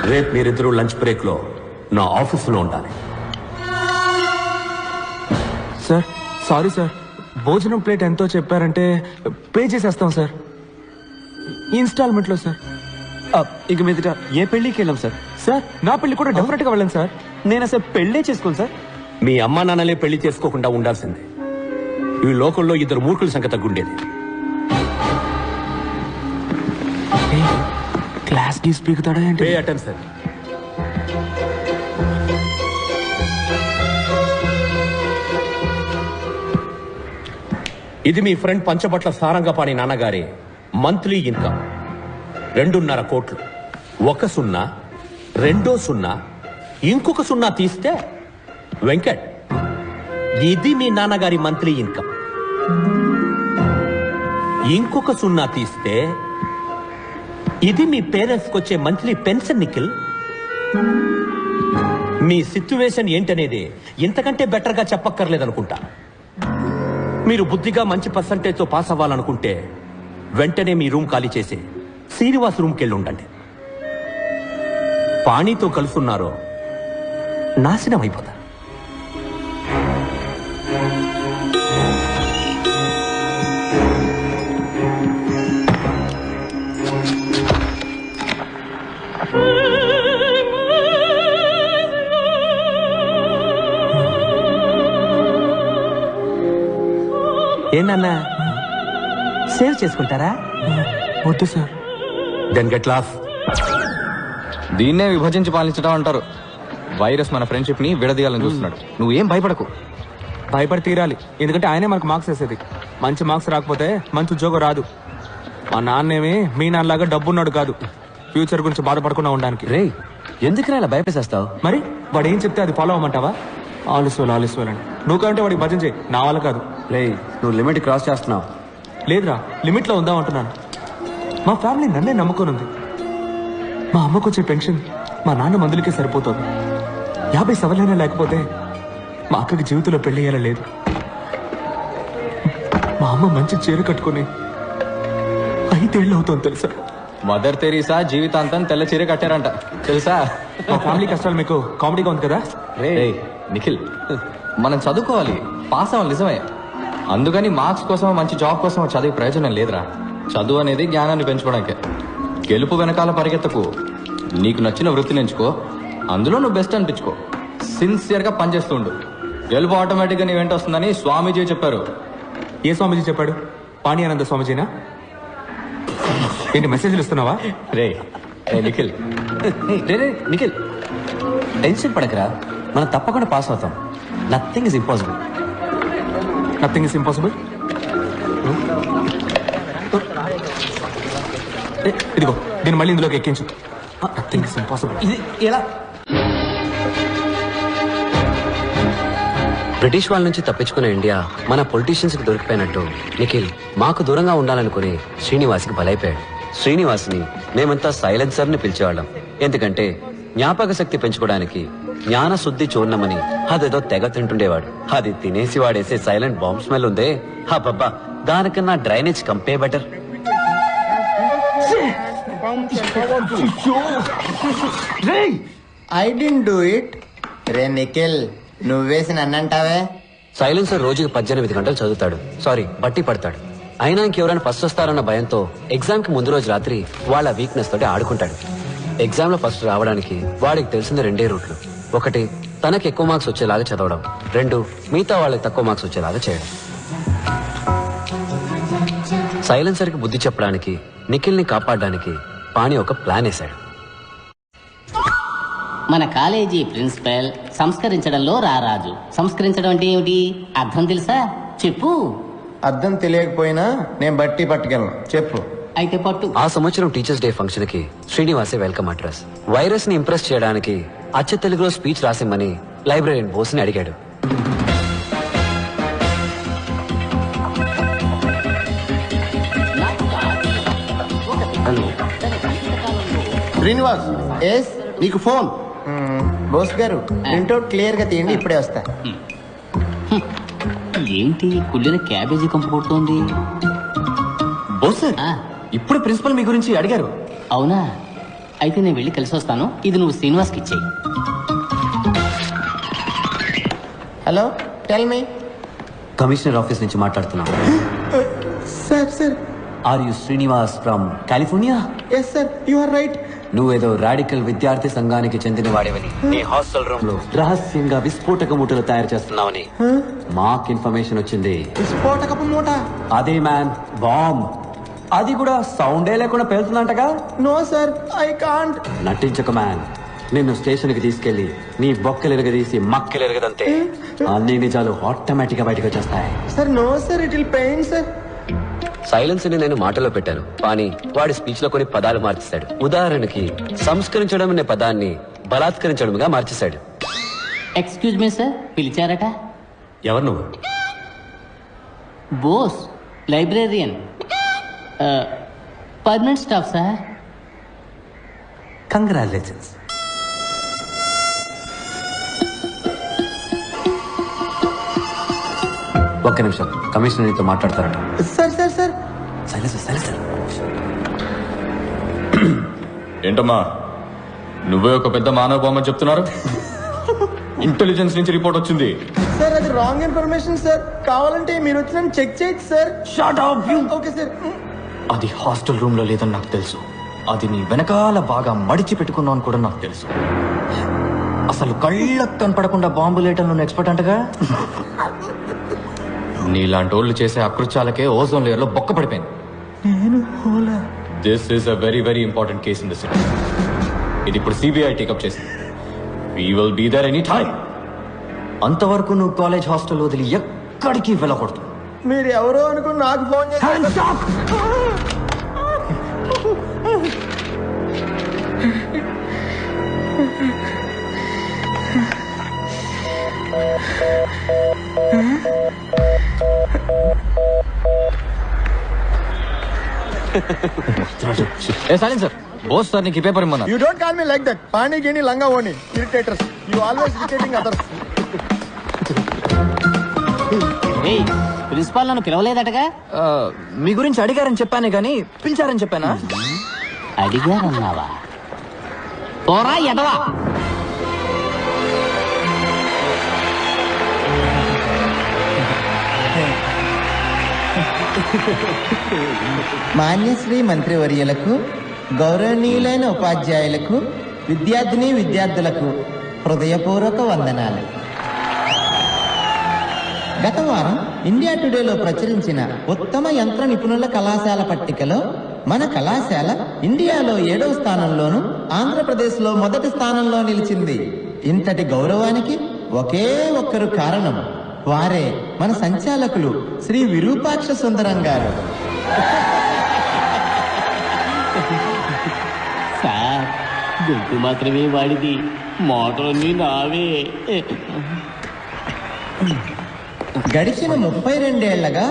రేపు మీరిద్దరూ lunch break లో నా ఆఫీసులో ఉండాలి. సార్ సారీ సార్, భోజనం ప్లేట్ ఎంతో చెప్పారంటే పే చేసేస్తాం సార్, ఇన్స్టాల్మెంట్ లో సార్. ఇక మీదట ఏ పెళ్లికి వెళ్ళాం సార్. సార్ నా పెళ్లి కూడా డెఫినెట్ గా వెళ్ళండి సార్. నేను అసలు పెళ్లే చేసుకోను సార్. మీ అమ్మా నాన్నలే పెళ్లి చేసుకోకుండా ఉండాల్సిందే. ఈ లోకంలో ఇద్దరు మూర్ఖుల సంఖ్య తగ్గుండేది. క్లాస్ కి స్పీకుతాడా ఏంటి? Pay attention. ఇది మీ ఫ్రెండ్ పంచబట్ల సారంగపాణి నాన్నగారి మంత్లీ ఇన్కమ్ 2.5 కోట్లు. 1 సున్నా, 2 సున్నా, ఇంకొక సున్నా తీస్తే వెంకట్, ఇది మీ నాన్నగారి మంత్లీ ఇన్కమ్. ఇంకొక సున్నా తీస్తే ఇది మీ పేరెంట్స్కి వచ్చే మంత్లీ పెన్షన్. నిఖిల్, మీ సిచ్యువేషన్ ఏంటనేది ఇంతకంటే బెటర్ గా చెప్పక్కర్లేదనుకుంటా. మీరు బుద్ధిగా మంచి పర్సంటేజ్ తో పాస్ అవ్వాలనుకుంటే వెంటనే మీ రూమ్ ఖాళీ చేసి శ్రీనివాస్ రూమ్కి వెళ్ళి ఉండండి. పాణితో కలుసున్నారో నాశనం అయిపోతారు. ఏంటన్నా సేవ్ చేసుకుంటారా? వద్దు సార్. Then get lost. దీన్నే విభజించి పాలించడం అంటారు. వైరస్ మన ఫ్రెండ్షిప్ ని విడదీయాలని చూస్తున్నాడు. నువ్వేం భయపడకు. భయపడి తీరాలి, ఎందుకంటే ఆయనే మనకు మార్క్స్ వేసేది. మంచి మార్క్స్ రాకపోతే మంచి ఉద్యోగం రాదు. మా నాన్నేమి మీ నాన్నలాగా డబ్బున్నాడు కాదు, ఫ్యూచర్ గురించి బాధపడకుండా ఉండడానికి. రే, ఎందుకు ఇలా భయపేసేస్తావు? మరి వాడు ఏం చెప్తే అది ఫాలో అవ్వమంటావా? ఆలస్యం అని నువ్వు కంటే వాడికి భజన చేయి, నా వల్ల కాదు. రే, నువ్వు లిమిట్ క్రాస్ చేస్తున్నావు. లేదురా, లిమిట్ లో ఉందాం అంటున్నాను. మా ఫ్యామిలీ నన్నే నమ్ముకొని ఉంది. మా అమ్మకు వచ్చే పెన్షన్ మా నాన్న మందులకే సరిపోతుంది. 50 సవలైనా లేకపోతే మా అక్కకి జీవితంలో పెళ్లి అయ్యేలా లేదు. మా అమ్మ మంచి చీర కట్టుకుని 5 ఏళ్ళు అవుతుంది తెలుసా. మదర్ తెరీసా జీవితాంతం తెల్ల చీర కట్టారంట తెలుసా. మా ఫ్యామిలీ కష్టాలు మీకు కామెడీగా ఉంది కదా. రే నిఖిల్, మనం చదువుకోవాలి, పాస్ అవ్వాలి నిజమే. అందుకని మార్క్స్ కోసం మంచి జాబ్ కోసం చదివే ప్రయోజనం లేదురా. చదువు అనేది జ్ఞానాన్ని పెంచుకోవడానికే. గెలుపు వెనకాల పరిగెత్తకు. నీకు నచ్చిన వృత్తిని ఎంచుకో, అందులో నువ్వు బెస్ట్ అనిపించుకో. సిన్సియర్గా పనిచేస్తూ ఉండు. గెలుపు ఆటోమేటిక్గా నీ వెంట వస్తుందని స్వామీజీ చెప్పారు. ఏ స్వామీజీ చెప్పాడు? పాణియానంద స్వామీజీనా? ఏంటి మెసేజ్లు ఇస్తున్నావా? రే నిఖిల్, నిఖిల్ టెన్షన్ పడకరా, మనం తప్పకుండా పాస్ అవుతాం. Nothing is impossible. Nothing is impossible. ఇదిగో దీన్ని మళ్ళీ ఇందులోకి ఎక్కించు. Nothing is impossible. ఇది ఎలా? బ్రిటిష్ వాళ్ళ నుంచి తప్పించుకున్న ఇండియా మన పొలిటీషియన్స్ కి దొరికిపోయినట్టు నిఖిల్ మాకు దూరంగా ఉండాలనుకుని శ్రీనివాస్కి బలైపోయాడు. శ్రీనివాస్ని మేమంతా సైలెన్సర్ ని పిలిచేవాళ్ళం. ఎందుకంటే జ్ఞాపక శక్తి పెంచుకోవడానికి జ్ఞాన శుద్ధి చూర్ణమని అదేదో తెగ తింటుండేవాడు. అది తినేసి వాడేసే సైలెంట్ బాంబ్ స్మెల్ ఉందే, హబ్బబ్బా, దానికన్నా డ్రైనేజ్ కంపే better. I don't do it. రే నిఖిల్, నువ్వేసి నన్నంటావే. సైలెన్సర్ రోజుకి 18 గంటలు చదువుతాడు, సారీ బట్టి పడతాడు. అయినా ఇంకెవరైనా ఫస్ట్ వస్తారన్న భయంతో ఎగ్జామ్ కి ముందు రోజు రాత్రి వాళ్ళ వీక్నెస్ తోటి ఆడుకుంటాడు. ఎగ్జామ్ లో ఫస్ట్ రావడానికి వాడికి తెలిసిన 2 రూట్లు. 1, తనకి ఎక్కువ మార్క్స్ వచ్చేలాగా చదవడం. 2, మిగతా వాళ్ళకి తక్కువ మార్క్స్ వచ్చేలాగా చేయడం. సైలెన్సర్ కి బుద్ధి చెప్పడానికి, నిఖిల్ ని కాపాడడానికి పాణి ఒక ప్లాన్ వేశాడు. మన కాలేజీ ప్రిన్సిపల్ సంస్కరించడంలో రారాజు. సంస్కరించడం అంటే ఏమిటి? అర్థం తెలుసా? చెప్పు. అర్థం తెలియకపోయినా నేను బట్టి పట్టుకెళ్ళను, చెప్పు. అయితే పట్టు. ఆ సంవత్సరం టీచర్స్ డే ఫంక్షన్ కి శ్రీనివాసే వెల్కమ్ అడ్రస్. వైరస్ ని ఇంప్రెస్ చేయడానికి అచ్చ తెలుగులో స్పీచ్ రాసిమ్మని లైబ్రరీన్ బోస్ ని అడిగాడు. శ్రీనివాస్, ఎస్, నీకు ఫోన్. బోస్ గారు, ప్రింట్అవుట్ క్లియర్ గా తీయండి, ఇప్పుడే వస్తా. ఏంటి కుళ్ళిన క్యాబేజీ కంపు కొడుతోంది? బోస్ సార్, ఇప్పుడు ప్రిన్సిపల్ మీ గురించి అడిగారు. అవునా? అయితే నేను వెళ్ళి కలిసి వస్తాను. ఇది నువ్వు శ్రీనివాస్కి ఇచ్చేయి. Hello, tell me. Commissioner office నుంచి మాట్లాడుతున్నాం. Sir. Are you Srinivas from California? Yes sir, you are right. నువ్వేదో రాడికల్ విద్యార్థి సంఘానికి చెందిన వాడివని, నీ హాస్టల్ రూమ్ లో రహస్యంగా విస్ఫోటక మూటలు తయారు చేస్తున్నావని మాకు ఇన్ఫర్మేషన్ వచ్చింది. విస్ఫోటకపు మూట? అదే మ్యాన్, బాంబ్. అది కూడా సౌండే లేకుండా పేలుతుందంటగా. No sir, I can't. నటించక మ్యాన్. నిన్ను స్టేషన్ కి తీసుకెళ్లి నీ బొక్కలెరగదీసి మక్కలెరగదంతే అన్ని నిజాలు ఆటోమేటిక్ గా బయటకు వచ్చేస్తాయి. Sir no sir, it will pain sir. Silence ని నేను మాటలో పెట్టాను, కానీ వాడి స్పీచ్ లో కొన్ని పదాలు మార్చేశాడు. ఉదాహరణకి సంస్కరించడం అనే పదాన్ని బలాత్కరించడంగా మార్చేశాడు. ఎక్స్క్యూజ్ మీ సార్, పిలిచారట? ఎవరు నువ్వు? Bose, librarian, permanent staff sir. Congratulations. ఒక్క నిమిషం, కమిషనర్ నీతో మాట్లాడతారట. Sir sir sir. సైలెన్స్. ఏంటమ్మా నువ్వే ఒక పెద్ద మానవ బొమ్మ చెప్తున్నారు? ఇంటెలిజెన్స్ నుంచి రిపోర్ట్ వచ్చింది. సార్ అది రాంగ్ ఇన్ఫర్మేషన్ సార్. కావాలంటే మీరు వచ్చి చెక్ చేయొచ్చు sir. Shut up you. Okay sir. అది హాస్టల్ రూమ్ లో లేదని నాకు తెలుసు. అది నీ వెనకాల బాగా మడిచి పెట్టుకున్నావు అని కూడా నాకు తెలుసు. అసలు కళ్ళకు కనపడకుండా బాంబు లేయటంలో ఎక్స్పర్ట్ అంటగా. నీలాంటి వాళ్ళు చేసే అకృత్యాలకే ఓజోన్ లేయర్ లో బొక్క పడిపోయింది. This is a very very important case in the city. ఇది ఇప్పుడు సిబిఐ టేకప్ చేసింది. We will be there any time. అంతవరకు నువ్వు కాలేజ్ హాస్టల్ వదిలి ఎక్కడికి వెళ్ళకూడదు. మీరు ఎవరో అనుకుని నాకు ఫోన్ చేశారు. ఏ సైలెన్స్ సార్, బోస్ సార్ నీకు ఈ paper ఇమ్మన్నా. You don't call me like that. Pani gini langa oni. Irritators. You always irritating others. Principal నన్ను పిలవలేదటగా? మీ గురించి అడిగారని చెప్పానే గానీ పిలిచారని చెప్పానా? అడిగారన్నావా? పోరా ఎదవా. మాన్యశ్రీ మంత్రివర్యులకు, గౌరవనీయులైన ఉపాధ్యాయులకు, విద్యార్థులకు హృదయపూర్వక వందనాలు. గత వారం ఇండియా టుడేలో ప్రచురించిన ఉత్తమ యంత్ర నిపుణుల కళాశాల పట్టికలో మన కళాశాల ఇండియాలో 7వ స్థానంలోను, ఆంధ్రప్రదేశ్లో మొదటి స్థానంలో నిలిచింది. ఇంతటి గౌరవానికి ఒకే ఒక్కరు కారణం. వారే మన సంచాలకులు శ్రీ విరూపాక్ష సుందరం గారు. సార్, గుంపు మాత్రమే వాడిది, మోటార్ని నావే. గడిచిన 32 ఏళ్లగా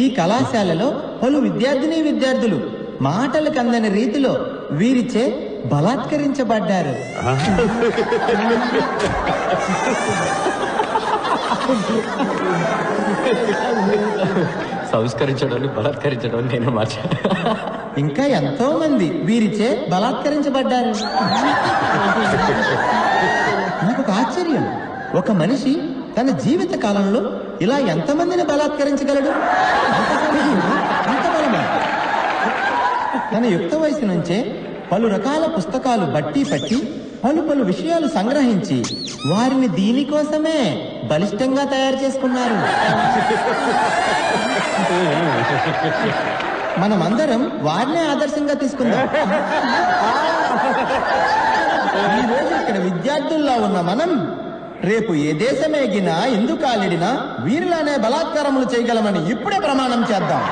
ఈ కళాశాలలో పలు విద్యార్థులు మాటలకు అందని రీతిలో వీరిచే బలాత్కరించబడ్డారు. సంస్కరించడం బలాత్కరించడం నేను మార్చా. ఇంకా ఎంతో మంది వీరిచే బలాత్కరించబడ్డారు. నాకు ఒక ఆశ్చర్యం, ఒక మనిషి తన జీవిత కాలంలో ఇలా ఎంతమందిని బలాత్కరించగలడు? అంత బలమా? తన యుక్త వయసు నుంచే పలు రకాల పుస్తకాలు బట్టి పట్టి పలు విషయాలు సంగ్రహించి వారిని దీనికోసమే బలిష్టంగా తయారు చేసుకున్నారు. మనమందరం వారినే ఆదర్శంగా తీసుకుందాం. ఈ రోజు ఇక్కడ విద్యార్థుల్లో ఉన్న మనం రేపు ఏ దేశమేగినా ఎందుకు కాలిడినా వీరిలానే బలాత్కారములు చేయగలమని ఇప్పుడే ప్రమాణం చేద్దాం.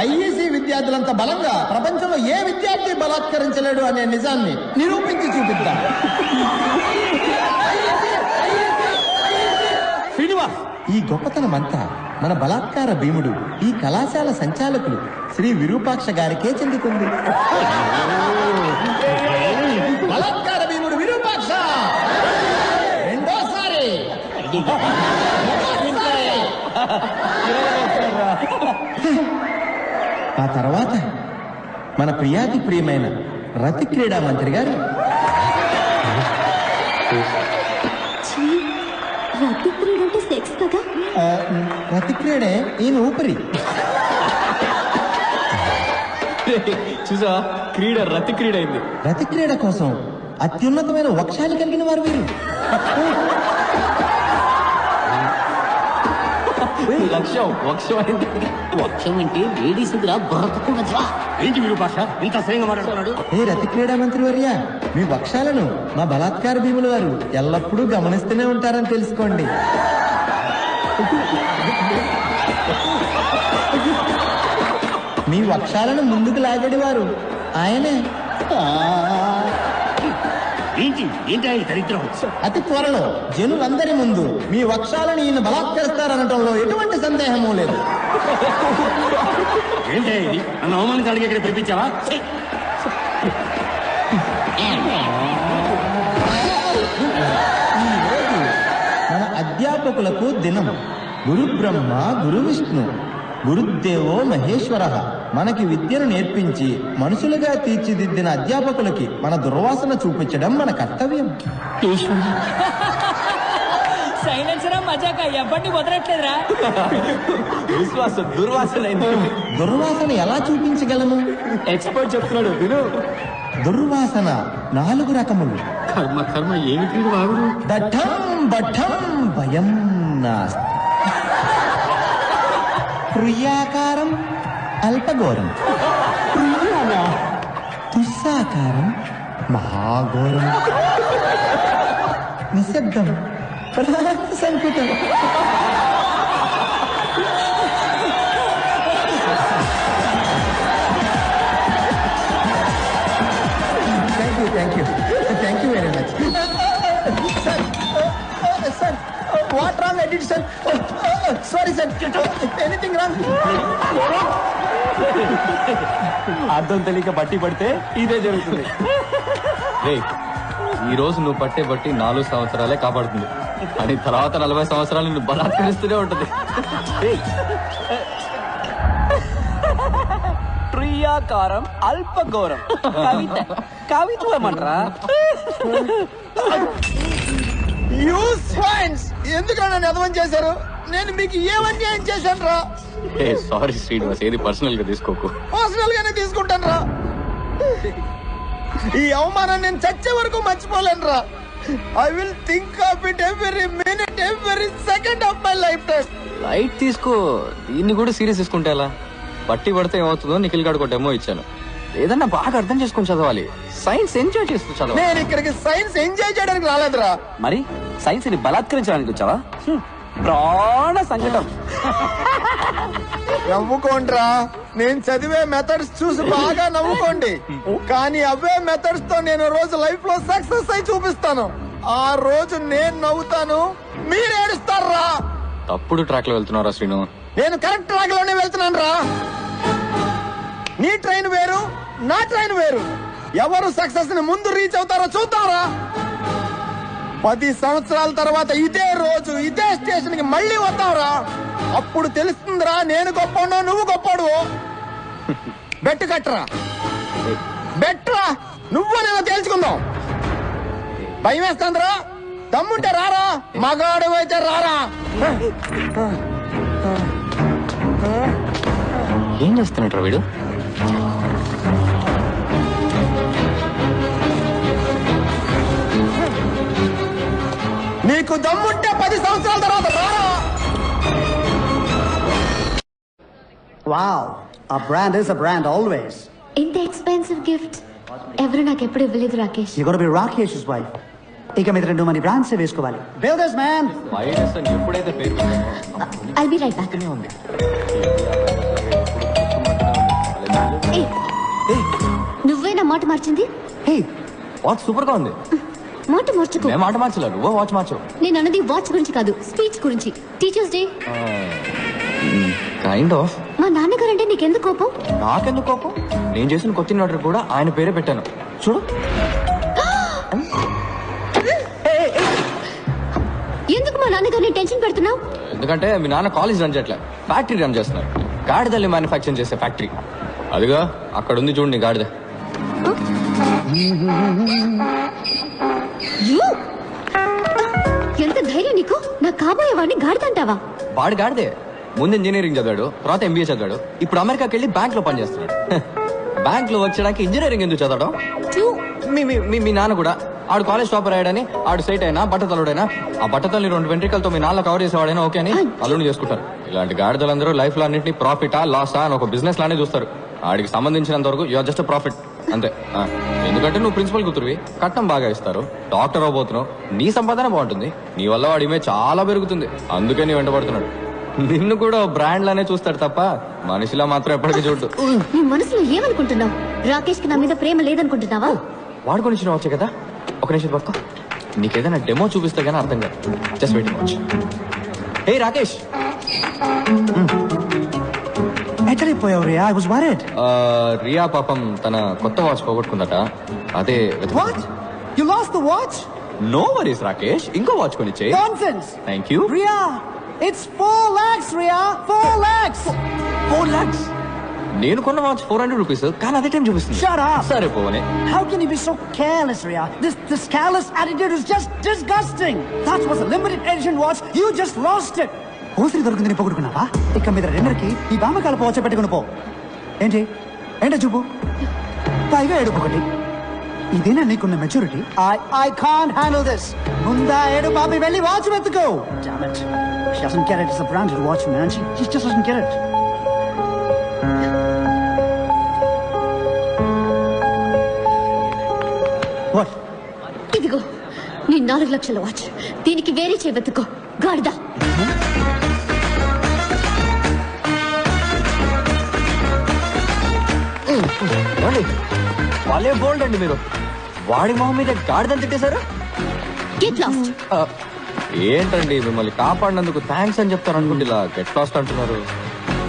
ఐఈసీ విద్యార్థులంత బలంగా ప్రపంచంలో ఏ విద్యార్థి బలాత్కరించలేడు అనే నిజాన్ని నిరూపించి చూపిద్దాం. శ్రీనివాస్, ఈ గొప్పతనమంతా మన బలాత్కార భీముడు, ఈ కళాశాల సంచాలకులు శ్రీ విరూపాక్ష గారికే చెందుతుంది. బలాత్కార భీముడు విరూపాక్ష రెండోసారి ఆ తర్వాత మన ప్రియాతి ప్రియమైన రతి క్రీడా మంత్రి గారు రతి క్రీడ అంటే సెక్స్ కదా? రతి క్రీడే ఈయన ఊపిరి. చూసా, క్రీడ రతి క్రీడ అయింది. రతి క్రీడ కోసం అత్యున్నతమైన వక్షాలు కలిగిన వారు వీరు. లక్ష్యం వక్షం అయింది. వక్షం అంటే లేడీస్ బ్రతకూడదా? ఏంటి మీరు భాష ఇంత అసహ్యంగా మాట్లాడుతున్నాడు? ఏ రతి క్రీడా మంత్రి వర్య, మీ వక్షాలను మా బలాత్కార భీముల వారు ఎల్లప్పుడూ గమనిస్తూనే ఉంటారని తెలుసుకోండి. మీ వక్షాలను ముందుకు లాగడి వారు ఆయనే. ఏంటి ఏంటి ఈ దరిద్రం? అతి త్వరలో జనులందరి ముందు మీ వక్షాలను ఈయన బలాత్కరిస్తారనటంలో ఎటువంటి సందేహమూ లేదు. ఏంటి ఇది? నన్ను అవమానించడానికి ఇక్కడ పిలిపించావా? ఈరోజు మన అధ్యాపకులకు దినం. గురు బ్రహ్మ గురు విష్ణు గురుదేవో మహేశ్వర. మనకి విద్యను నేర్పించి మనుషులుగా తీర్చిదిద్దిన అధ్యాపకులకి మన దుర్వాసన చూపించడం మన కర్తవ్యం. సైలెన్సరా మజాక ఎవ్వడిని వదలట్లేదురా. దుర్వాసన ఎలా చూపించగలము? ఎక్స్పర్ట్ చెప్తున్నాడు విను. దుర్వాసన 4 రకములు. కర్మ కర్మ ఏమిటి వాగుడు? దఠం బఠం భయం నాస్తి. ప్రియాకారం అల్పఘోరం, దుస్సాకారం మహాఘోరం, నిశ్శబ్దం సంకుటం. Thank you very much sir. What wrong I did sir? Sorry sir, anything wrong? అర్థం తెలియక బట్టి పడితే ఇదే జరుగుతుంది. ఈ రోజు నువ్వు పట్టే బట్టి 4 సంవత్సరాలే కాపాడుతుంది, అని తర్వాత 40 సంవత్సరాలు నువ్వు బలాత్కరిస్తూనే ఉంటుంది. ప్రియాకారం అల్పఘోరం కవిత కవిత్వమంటరా? ఎందుకు నన్ను అర్థం చేశారు? నేను మీకు ఏమన్యాయం చేశాను రా? సారీ శ్రీనివాస్, ఏది పర్సనల్ గా తీసుకోకు. పర్సనల్ గానే తీసుకుంటాను రా. ఈ అవమానం నేను చచ్చే వరకు మర్చిపోలేను రా. I will think of it every minute, every second of my life time. Light తీసుకో, దీన్ని కూడా సీరియస్ తీసుకుంటే ఎలా? బట్టి పడితే ఏమవుతుందో నిఖిల్ గాడు ఒక డెమో ఇచ్చాను. ఏదన్నా బాగా అర్థం చేసుకుని చదవాలి. సైన్స్ ఎంజాయ్ చేస్తూ చదవాలి. నేను ఇక్కడికి సైన్స్ ఎంజాయ్ చేయడానికి రాలేదురా. మరి సైన్స్ ని బలాత్కరించడానికి వచ్చావా? ప్రాణ సంకటం. నవ్వుకోండిరా. నేను చదివే మెథడ్స్ చూసి బాగా నవ్వుకోండి. కానీ అవే మెథడ్స్ తో నేను రోజు లైఫ్ లో సక్సెస్ అయి చూపిస్తాను. ఆ రోజు నేను నవ్వుతాను, మీరు ఏడుస్తారా? తప్పుడు ట్రాక్ లో వెళ్తున్నారా శ్రీను? నేను కరెక్ట్ ట్రాక్ లోనే వెళ్తున్నాను రా. నీ ట్రైన్ వేరు, నా ట్రైన్ వేరు. ఎవరు సక్సెస్ ని ముందు రీచ్ అవుతారో చూద్దాంరా. 10 సంవత్సరాల తర్వాత ఇదే రోజు ఇదే స్టేషన్ కి మళ్ళీ వద్దాంరా. అప్పుడు తెలుస్తుందిరా నేను గొప్పనో నువ్వు గొప్పడు. బెట్టు కట్టరా, బెట్రా. నువ్వు నేను తేల్చుకుందాం. భయం వేస్తుందిరా. దమ్ముంటే రారా, మగాడు అయితే రారా. ఏం చేస్తున్నట్టు వీడు? నీకు దమ్ముంటే 10 సంవత్సరాల తర్వాత రారా. Wow, a brand is a brand always. ఇంత ఎక్స్పెన్సివ్ గిఫ్ట్ ఎవరు నాకు ఎప్పుడు ఇవ్వలేదు Rakesh. You gotta be Rakesh's wife. ఇక మీద 2 మంది బ్రాండ్స్ వేసుకోవాలి. Build this man. వైరస్ అని ఎప్పుడైతే పేరు I'll be right back. ఉంది. నువ్వే నా మాట మార్చింది. హే, వాచ్ సూపర్ గా ఉంది. మాట మార్చుకో. నేను మాట మార్చలేదు, నువ్వు వాచ్ మార్చు. నేను అన్నది వాచ్ గురించి కాదు, స్పీచ్ గురించి. Teachers day. Kind of. మా నాన్నగారంటే నీకెందుకు కోపం? నాకెందుకు కోపం? నేను చేసిన కొత్త ఆర్డర్ కూడా ఆయన పేరే పెట్టాను. చూడు. ఎందుకు మా నాన్నగారిని టెన్షన్ పెడుతున్నావు? ఎందుకంటే మీ నాన్న కాలేజ్ రన్ చేయట్లే, ఫ్యాక్టరీ రన్ చేస్తున్నారు. గాడిదల్ని మ్యానుఫ్యాక్చరింగ్ చేసే ఫ్యాక్టరీ. అదిగా అక్కడ ఉంది చూడండి గాడిద. ఎంత ధైర్యం నీకు? నా కాబోయే వాడిని గాడిదంటావా? వాడు గాడిదే. ముందు ఇంజనీరింగ్ చదివాడు, తర్వాత ఎంబీఏ చదివాడు, ఇప్పుడు అమెరికాకి వెళ్ళి బ్యాంక్ లో పనిచేస్తున్నాడు. బ్యాంక్ లో వర్క్ చేయడానికి ఇంజనీరింగ్ ఎందుకు చదవడం? మీ నాన్న కూడా ఆడు కాలేజ్ టాపర్ అయ్యాడని ఆడు సైట్ అయినా బట్టతలుడైనా ఆ బట్టతల్ని 2 వెంట్రికలతో మీ నాన్న కవర్ చేసేవాడైనా ఓకే అని అల్లుని చేసుకుంటారు. ఇలాంటి గాడిదలందరూ లైఫ్ లో అన్నింటినీ ప్రాఫిటా లాసా అని ఒక బిజినెస్ లానే చూస్తారు. ఆడికి సంబంధించినంత వరకు యూఆర్ జస్ట్ ప్రాఫిట్ అంతే. ఎందుకంటే నువ్వు ప్రిన్సిపల్ కూతురువి, కట్నం బాగా ఇస్తారు, డాక్టర్ అవబోతున్నావు, నీ సంపాదన బాగుంటుంది, నీ వల్ల వాడి ఇమేజ్ చాలా పెరుగుతుంది. అందుకే నీ వెంటబడుతున్నాడు. నిన్ను కూడా బ్రాండ్ లానే చూస్తాడు తప్ప మనిషిలా మాత్రం ఎప్పటికీ చూడు. నీ మనసులో ఏమనుకుంటున్నావు? రాకేష్ కి నా మీద ప్రేమ లేదనుకుంటున్నావా? వాడుకొని ఇచ్చిన వచ్చే కదా. ఒక నిమిషం పక్క, నీకేదైనా డెమో చూపిస్తే గానీ అర్థం కాదు. Just waiting watch. Hey Rakesh, ఎక్కడిపోయావు Riya? I was worried. Riya పాపం తన కొత్త వాచ్ పోగొట్టుకుందట. అదే what? You lost the watch? No worries Rakesh, ఇంకో వాచ్ కొనిచ్చే. Nonsense. Thank you. Riya, it's 4 lakhs Riya, 4 lakhs. 4 lakhs? నేను కొన్న వాచ్ 400 రూపీస్, కానీ అదే టైం చూపిస్తుంది. Shut up. సరే పోవనే. How can you be so careless, Ria? This careless attitude is just disgusting. That was a limited edition watch. You just lost it. ఓసిరి దొరికింది నీ పొగుడుకున్నావా? ఇక మీద రెండరికి ఈ బామకాల పోచ పెట్టుకుని పో. ఏంటి ఏంటో చూపు, పైగా ఏడుపు ఒకటి. ఇదేనా నీకున్న maturity? I can't handle this. ముందా ఏడు బాబి వెళ్ళి watch వెతుకో. Damn it. She doesn't get it. It's a branded watch, man. She just doesn't get it. What? ఇదిగో నీ 4 లక్షల వాచ్. దీనికి వేరే చేవెత్తుకో గాడిద. వాళ్ళే బోల్డ్ అండి మీరు. వాడి మొహం మీద గాడిదని తిట్టేశారు. Get lost. ఏంటండి మిమ్మల్ని కాపాడినందుకు థ్యాంక్స్ అని చెప్తారు అనుకుంటే ఇలా గెట్ లాస్ట్ అంటున్నారు.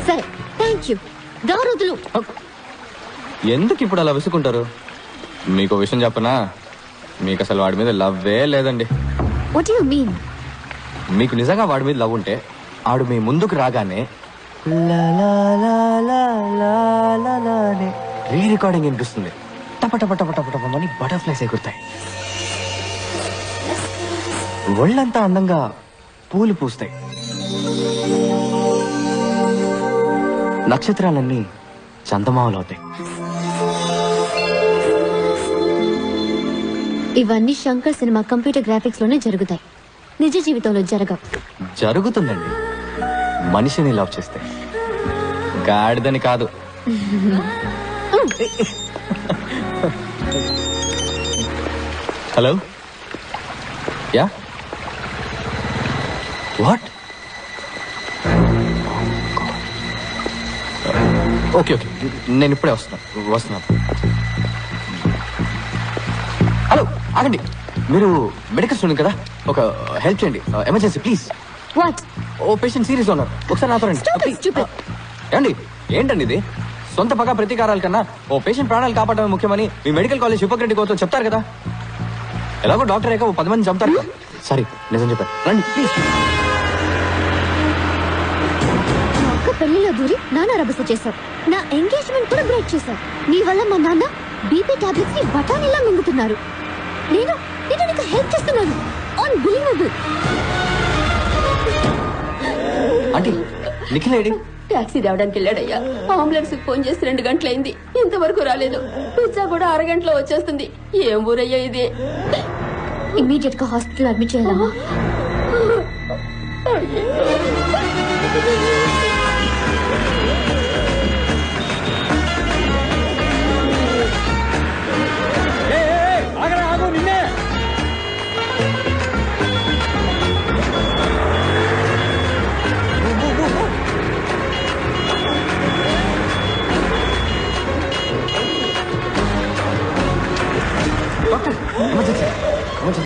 సరే థ్యాంక్ యూ. దారుదులు. ఎందుకు ఇప్పుడు అలా విసుకుంటారు? మీకు విషయం చెప్పనా, మీకు అసలు వాడి మీద లవ్వే లేదండి. What you mean? మీకు నిజంగా వాడి మీద లవ్ ఉంటే ఆడు మీ ముందుకు రాగానే రీ రికార్డింగ్ వినిపిస్తుంది. టప టప టప టప టప అని బటర్ఫ్లైస్ ఎగురుతాయి. ఒళ్ళంతా అందంగా పూలు పూస్తాయి. నక్షత్రాలన్నీ చందమామలు అవుతాయి. ఇవన్నీ శంకర్ సినిమా కంప్యూటర్ గ్రాఫిక్స్ లోనే జరుగుతాయి, నిజ జీవితంలో జరగవు. జరుగుతుందండి, మనిషిని లవ్ చేస్తే, గాడిదని కాదు. Hello, yeah, what? Okay okay, నేను ఇప్పుడే వస్తున్నాను. హలో ఆగండి, మీరు మెడికల్ స్టూడెంట్ కదా, ఒక హెల్ప్ చేయండి, ఎమర్జెన్సీ ప్లీజ్. వాట్? ఓ పేషెంట్ సీరియస్ గా ఉన్నారు, ఒకసారి నాతో రండి. ఏమండి, ఏంటండి ఇది? సొంత పగ ప్రతీకారాల కన్నా ఓ పేషెంట్ ప్రాణాలు కాపాడమే ముఖ్యమని మీ మెడికల్ కాలేజ్ హిపోక్రటిక్ అవుతో చెప్తారు కదా. ఎలాగో డాక్టర్ అయ్యాక 10 మంది చంపుతారు కదా. సారీ, నిజం చెప్పారు, రండి ప్లీజ్. ఒక్క పెళ్లిలో దూరి నాన్న రభస చేశావు, నా ఎంగేజ్మెంట్ కూడా బ్రేక్ చేశావు. నీ వల్ల మా నాన్న బీపీ టాబ్లెట్స్ ని బఠానీలా మింగుతున్నారు. నేను నీకు హెల్ప్ చేస్తున్నాను. Unbelievable. Aunty, Nikhil AD? Taxi రావడానికి వెళ్ళాడయ్యా. అంబులెన్స్ ఫోన్ చేసి 2 గంటలైంది, ఇంతవరకు రాలేదు. పిజ్జా కూడా 1 గంటలో వచ్చేస్తుంది. ఏం ఊరయ్యా ఇది? ఇమీడియట్ గా హాస్పిటల్ అడ్మిట్ చేయాలమ్మా.